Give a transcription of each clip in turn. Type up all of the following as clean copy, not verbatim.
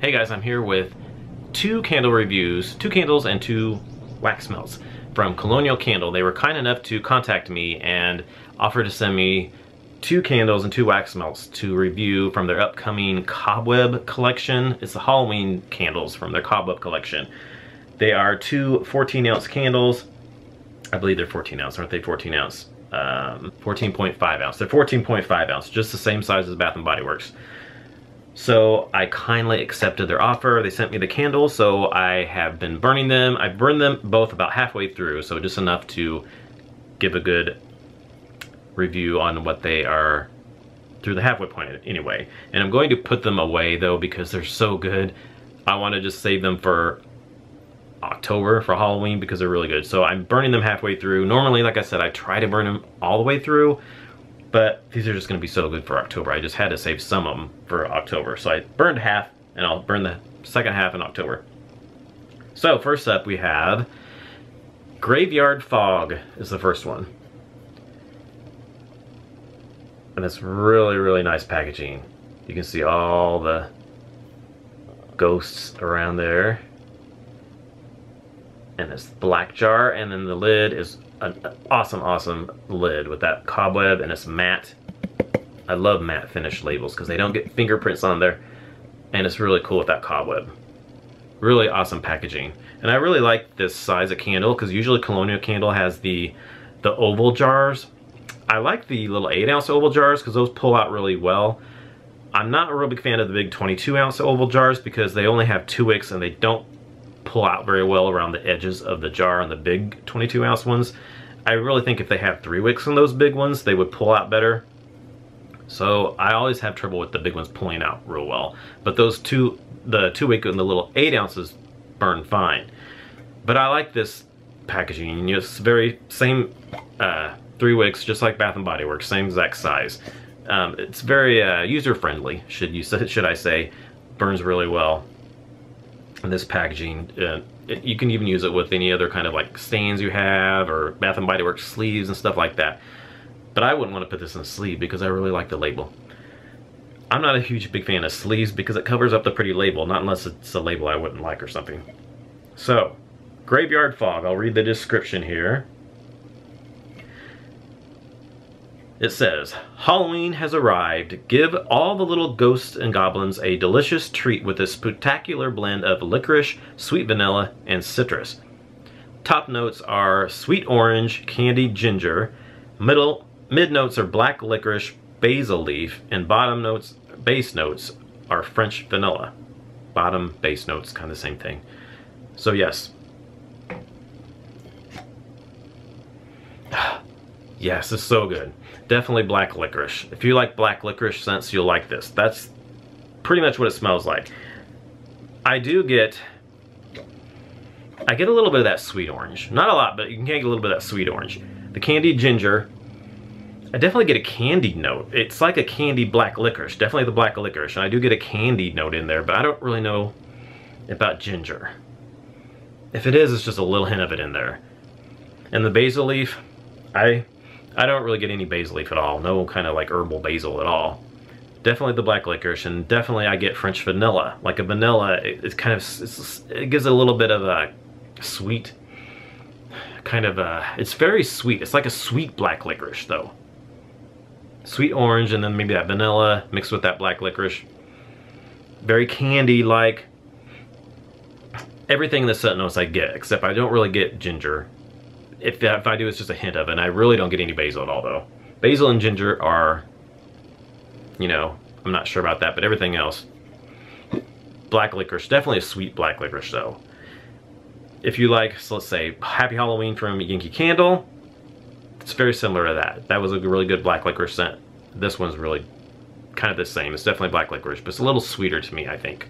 Hey guys, I'm here with two candle reviews, two candles and two wax melts from Colonial Candle. They were kind enough to contact me and offer to send me two candles and two wax melts to review from their upcoming Cobweb Collection. It's the Halloween candles from their Cobweb Collection. They are two 14-ounce candles. I believe they're 14 ounce, aren't they? 14 ounce. 14.5 ounce. They're 14.5 ounce, just the same size as Bath & Body Works. So I kindly accepted their offer. They sent me the candles, so I have been burning them. I've burned them both about halfway through, so just enough to give a good review on what they are through the halfway point anyway. And I'm going to put them away though because they're so good. I want to just save them for October, for Halloween, because they're really good. So I'm burning them halfway through. Normally, like I said, I try to burn them all the way through, but these are just going to be so good for October. I just had to save some of them for October. So I burned half, and I'll burn the second half in October. So first up we have Graveyard Fog is the first one. And it's really, really nice packaging. You can see all the ghosts around there. And it's black jar, and then the lid is an awesome lid with that cobweb, and it's matte. I love matte finish labels because they don't get fingerprints on there, and it's really cool with that cobweb. Really awesome packaging. And I really like this size of candle because usually Colonial Candle has the oval jars. I like the little 8-ounce oval jars because those pull out really well. I'm not a real big fan of the big 22-ounce oval jars because they only have 2 wicks and they don't pull out very well around the edges of the jar on the big 22-ounce ones. I really think if they have 3 wicks on those big ones, they would pull out better. So I always have trouble with the big ones pulling out real well. But those the 2 wick and the little 8 ounces burn fine. But I like this packaging. It's very same 3 wicks, just like Bath & Body Works, same exact size. It's very user-friendly, should I say. Burns really well. And this packaging, you can even use it with any other kind of like stains you have, or Bath & Body Works sleeves and stuff like that. But I wouldn't want to put this in a sleeve because I really like the label. I'm not a big fan of sleeves because it covers up the pretty label, not unless it's a label I wouldn't like or something. So, Graveyard Fog, I'll read the description here. It says, Halloween has arrived. Give all the little ghosts and goblins a delicious treat with a spectacular blend of licorice, sweet vanilla, and citrus. Top notes are sweet orange, candied ginger. Mid notes are black licorice, basil leaf, and base notes are French vanilla. Bottom, base notes, kind of the same thing. So yes. Yes, it's so good. Definitely black licorice. If you like black licorice scents, you'll like this. That's pretty much what it smells like. I get a little bit of that sweet orange. Not a lot, but you can get a little bit of that sweet orange. The candied ginger, I definitely get a candied note. It's like a candied black licorice. Definitely the black licorice. And I do get a candied note in there, but I don't really know about ginger. If it is, it's just a little hint of it in there. And the basil leaf, I don't really get any basil leaf at all. No kind of like herbal basil at all. Definitely the black licorice, and definitely I get French vanilla. Like a vanilla, it gives a little bit of a sweet, kind of it's very sweet. It's like a sweet black licorice though. Sweet orange, and then maybe that vanilla mixed with that black licorice. Very candy-like. Everything in the scent notes I get, except I don't really get ginger. If I do, it's just a hint of it, and I really don't get any basil at all, though. Basil and ginger are, you know, I'm not sure about that, but everything else. Black licorice, definitely a sweet black licorice, though. If you like, so let's say, Happy Halloween from Yankee Candle, it's very similar to that. That was a really good black licorice scent. This one's really kind of the same. It's definitely black licorice, but it's a little sweeter to me, I think.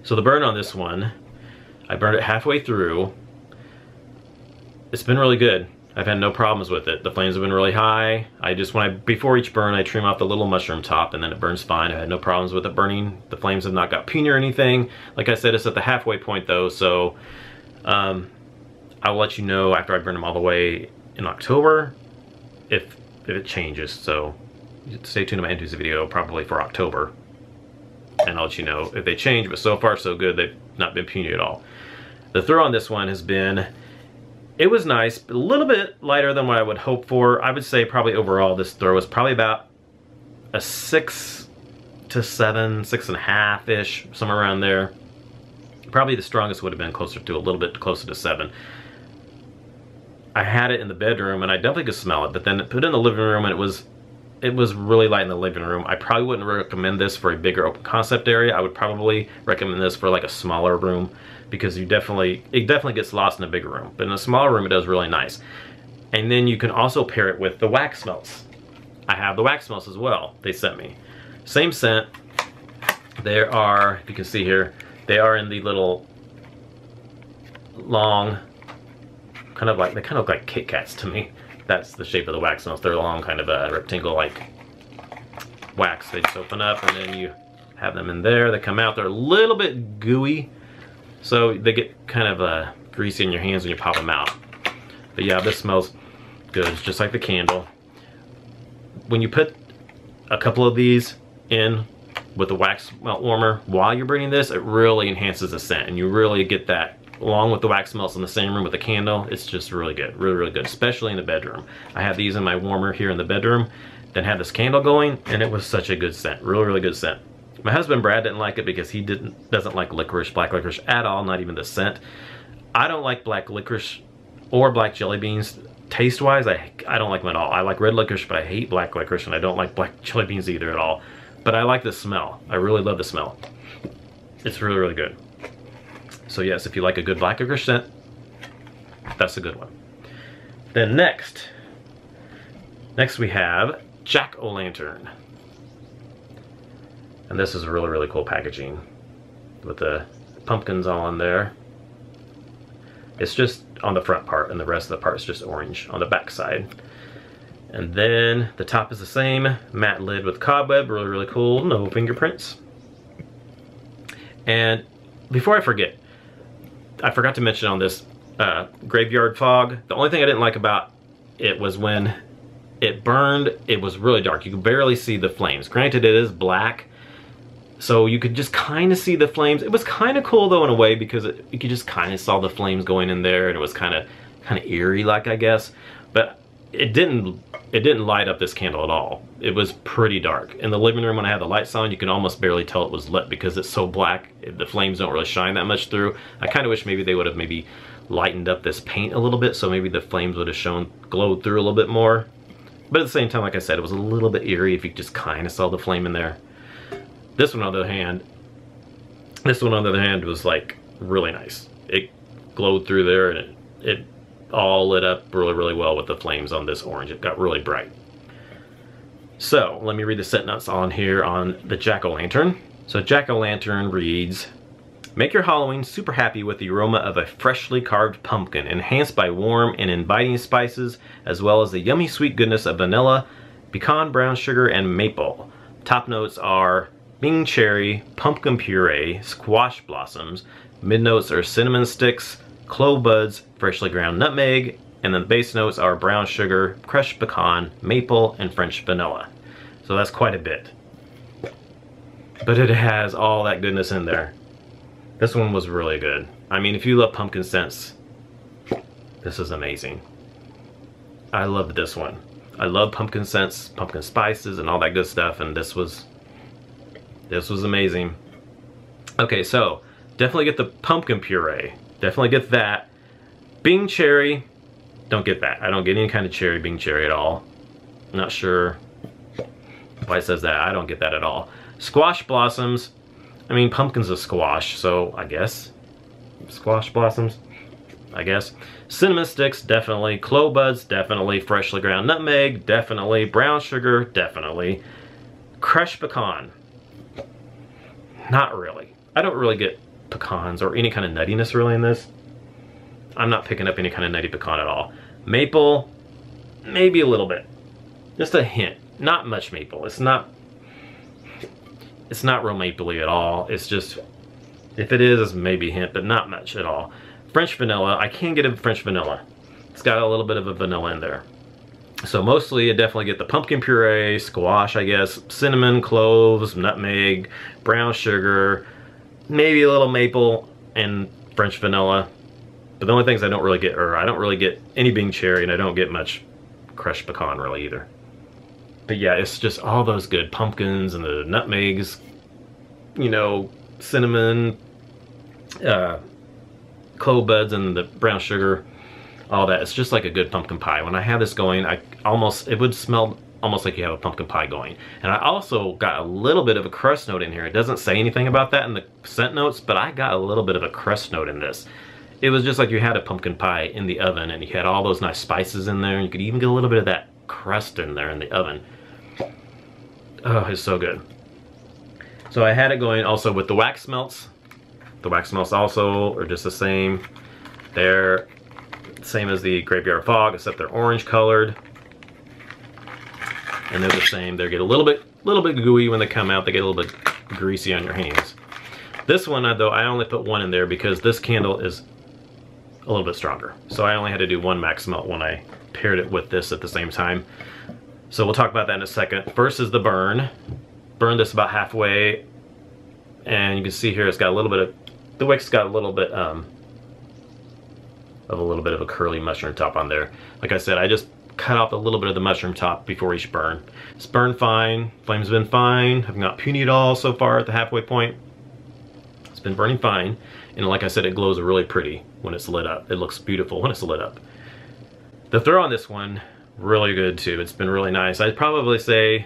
So the burn on this one, I burned it halfway through. It's been really good. I've had no problems with it. The flames have been really high. Before each burn, I trim off the little mushroom top, and then it burns fine. I had no problems with it burning. The flames have not got puny or anything. Like I said, it's at the halfway point though, so I'll let you know after I burn them all the way in October if it changes. So stay tuned to my end user video probably for October. and I'll let you know if they change, but so far so good. They've not been puny at all. The throw on this one has been, it was nice, but a little bit lighter than what I would hope for. I would say probably overall this throw was probably about a 6 to 7, 6.5-ish, somewhere around there. Probably the strongest would have been closer to, a little bit closer to 7. I had it in the bedroom and I definitely could smell it, but then put it in the living room and it was really light in the living room. I probably wouldn't recommend this for a bigger open concept area. I would probably recommend this for like a smaller room, because it definitely gets lost in a bigger room. But in a smaller room, it does really nice. And then you can also pair it with the wax melts. I have the wax melts as well, they sent me. Same scent. There are, if you can see here, they are in the little long, they kind of look like Kit Kats to me. That's the shape of the wax melts. They're long, kind of a rectangle-like wax. They just open up and then you have them in there. They come out, they're a little bit gooey, so they get kind of greasy in your hands when you pop them out. But yeah, this smells good. It's just like the candle. When you put a couple of these in with the wax melt warmer while you're burning this, it really enhances the scent, and you really get that along with the wax melts in the same room with the candle. It's just really good, really good, especially in the bedroom. I have these in my warmer here in the bedroom, then had this candle going, and it was such a good scent, really good scent. My husband Brad didn't like it because he doesn't like licorice, black licorice at all, not even the scent. I don't like black licorice or black jelly beans. Taste-wise, I don't like them at all. I like red licorice, but I hate black licorice, and I don't like black jelly beans either at all. But I like the smell. I really love the smell. It's really good. So yes, if you like a good black licorice scent, that's a good one. Then next we have Jackolantern. And this is really cool packaging with the pumpkins all in there. It's just on the front part, and the rest of the part is just orange on the back side. And then the top is the same, matte lid with cobweb, really cool, no fingerprints. And before I forget, I forgot to mention on this graveyard fog, the only thing I didn't like about it was when it burned, it was really dark. You could barely see the flames. Granted, it is black, so you could just kind of see the flames. It was kind of cool though in a way, because you could just kind of saw the flames going in there, and it was kind of eerie like, I guess. But it didn't light up this candle at all. It was pretty dark. In the living room when I had the lights on, you can almost barely tell it was lit because it's so black. The flames don't really shine that much through. I kind of wish maybe they would have maybe lightened up this paint a little bit, so maybe the flames would have glowed through a little bit more. But at the same time, like I said, it was a little bit eerie if you just kind of saw the flame in there. This one on the other hand was like really nice. It glowed through there, and it all lit up really well with the flames on this orange. It got really bright. So let me read the scent notes on here on the Jackolantern. So Jackolantern reads, make your Halloween super happy with the aroma of a freshly carved pumpkin, enhanced by warm and inviting spices, as well as the yummy sweet goodness of vanilla, pecan, brown sugar, and maple. Top notes are Bing cherry, pumpkin puree, squash blossoms. Mid notes are cinnamon sticks, clove buds, freshly ground nutmeg, and then the base notes are brown sugar, crushed pecan, maple, and French vanilla. So that's quite a bit. But it has all that goodness in there. This one was really good. I mean, if you love pumpkin scents, this is amazing. I loved this one. I love pumpkin scents, pumpkin spices, and all that good stuff, and this was amazing. Okay, so definitely get the pumpkin puree. Definitely get that. Bing cherry, don't get that. I don't get any kind of cherry, Bing cherry at all. Not sure why it says that. I don't get that at all. Squash blossoms. I mean, pumpkin's a squash, so I guess. Squash blossoms, I guess. Cinnamon sticks, definitely. Clove buds, definitely. Freshly ground nutmeg, definitely. Brown sugar, definitely. Crushed pecan. Not really. I don't really get pecans or any kind of nuttiness really in this. I'm not picking up any kind of nutty pecan at all. Maple, maybe a little bit. Just a hint. Not much maple. It's not real mapley at all. It's just, if it is, it's maybe a hint, but not much at all. French vanilla, I can get a French vanilla. It's got a little bit of a vanilla in there. So mostly I definitely get the pumpkin puree, squash, I guess, cinnamon, cloves, nutmeg, brown sugar, maybe a little maple and French vanilla. But the only things I don't really get, or I don't really get any Bing cherry, and I don't get much crushed pecan really either. But yeah, it's just all those good pumpkins and the nutmegs, you know, cinnamon, clove buds and the brown sugar, all that. It's just like a good pumpkin pie. When I have this going, it would smell almost like you have a pumpkin pie going. And I also got a little bit of a crust note in here. It doesn't say anything about that in the scent notes, but I got a little bit of a crust note in this. It was just like you had a pumpkin pie in the oven, and you had all those nice spices in there, and you could even get a little bit of that crust in there in the oven. Oh, it's so good. So I had it going also with the wax melts. The wax melts also are just the same. They're same as the Graveyard Fog, except they're orange colored. And they're the same. They get a little bit gooey when they come out. They get a little bit greasy on your hands. This one, though, I only put one in there because this candle is a little bit stronger. So I only had to do one wax melt when I paired it with this at the same time. So we'll talk about that in a second. First is the burn. Burn this about halfway, and you can see here it's got a little bit of, the wick's got a little bit of a curly mushroom top on there. Like I said, I just cut off a little bit of the mushroom top before each burn. It's burned fine. Flame's been fine. Have not puny at all so far at the halfway point. It's been burning fine. And like I said, it glows really pretty when it's lit up. It looks beautiful when it's lit up. The throw on this one, really good too. It's been really nice. I'd probably say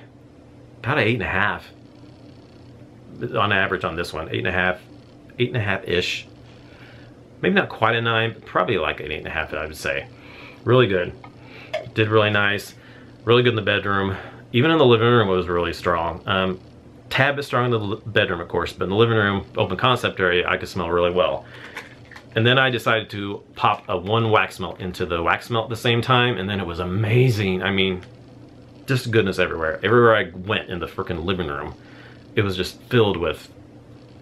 about an 8.5 on average on this one. 8.5-ish. Maybe not quite a 9, but probably like an 8.5, I would say. Really good. Did really nice. Really good in the bedroom. Even in the living room, it was really strong. Tad bit strong in the bedroom, of course, but in the living room, open concept area, I could smell really well. And then I decided to pop one wax melt into the wax melt at the same time, and then it was amazing. I mean, just goodness everywhere. Everywhere I went in the freaking living room, it was just filled with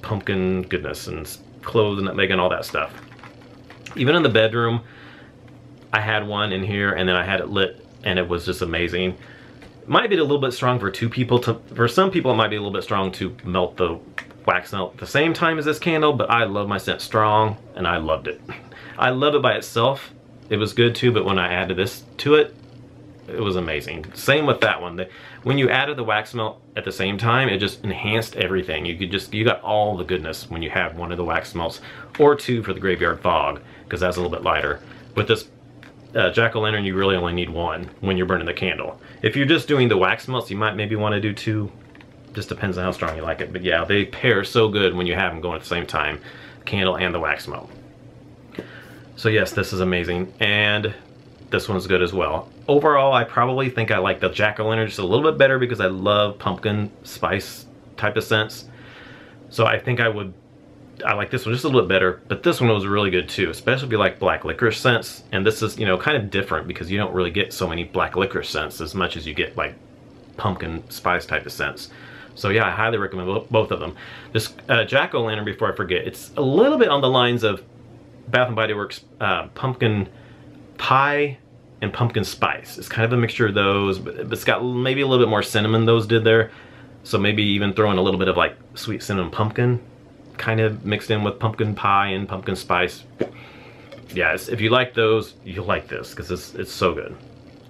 pumpkin goodness and cloves and nutmeg and all that stuff. Even in the bedroom, I had one in here, and then I had it lit, and it was just amazing. Might be a little bit strong for two people. For some people, it might be a little bit strong to melt the wax melt at the same time as this candle, but I love my scent strong, and I loved it. I love it by itself. It was good too, but when I added this to it, it was amazing. Same with that one. When you added the wax melt at the same time, it just enhanced everything. You got all the goodness when you have one of the wax melts, or two for the Graveyard Fog, because that's a little bit lighter. With this Jack-o'-lantern, you really only need one when you're burning the candle. If you're just doing the wax melts, you might maybe want to do two. Just depends on how strong you like it. But yeah, they pair so good when you have them going at the same time, candle and the wax melt. So yes, this is amazing, and this one's good as well. Overall, I probably think I like the Jack-o'-lantern just a little bit better because I love pumpkin spice type of scents. So I think I like this one just a little bit better, but this one was really good too, especially if you like black licorice scents. And this is, you know, kind of different because you don't really get so many black licorice scents as much as you get like pumpkin spice type of scents. So yeah, I highly recommend both of them. This Jack-o'-lantern, before I forget, it's a little bit on the lines of Bath & Body Works pumpkin pie and pumpkin spice. It's kind of a mixture of those, but it's got maybe a little bit more cinnamon those did there. So maybe even throwing a little bit of like sweet cinnamon pumpkin kind of mixed in with pumpkin pie and pumpkin spice. Yes, if you like those, you'll like this because it's so good.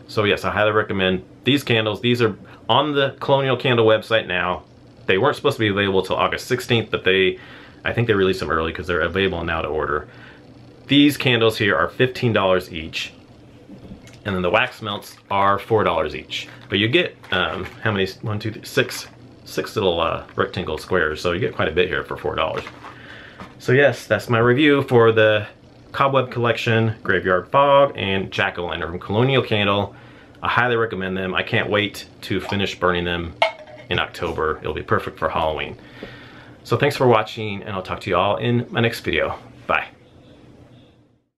So yes, I highly recommend these candles. These are on the Colonial Candle website now. They weren't supposed to be available till August 16th, but I think they released them early because they're available now to order. These candles here are $15 each, and then the wax melts are $4 each. But you get how many? 1, 2, 3, 6 little rectangle squares, so you get quite a bit here for $4. So yes, that's my review for the Cobweb Collection, Graveyard Fog, and Jack-o'-lantern from Colonial Candle. I highly recommend them. I can't wait to finish burning them in October. It'll be perfect for Halloween. So thanks for watching, and I'll talk to you all in my next video. Bye.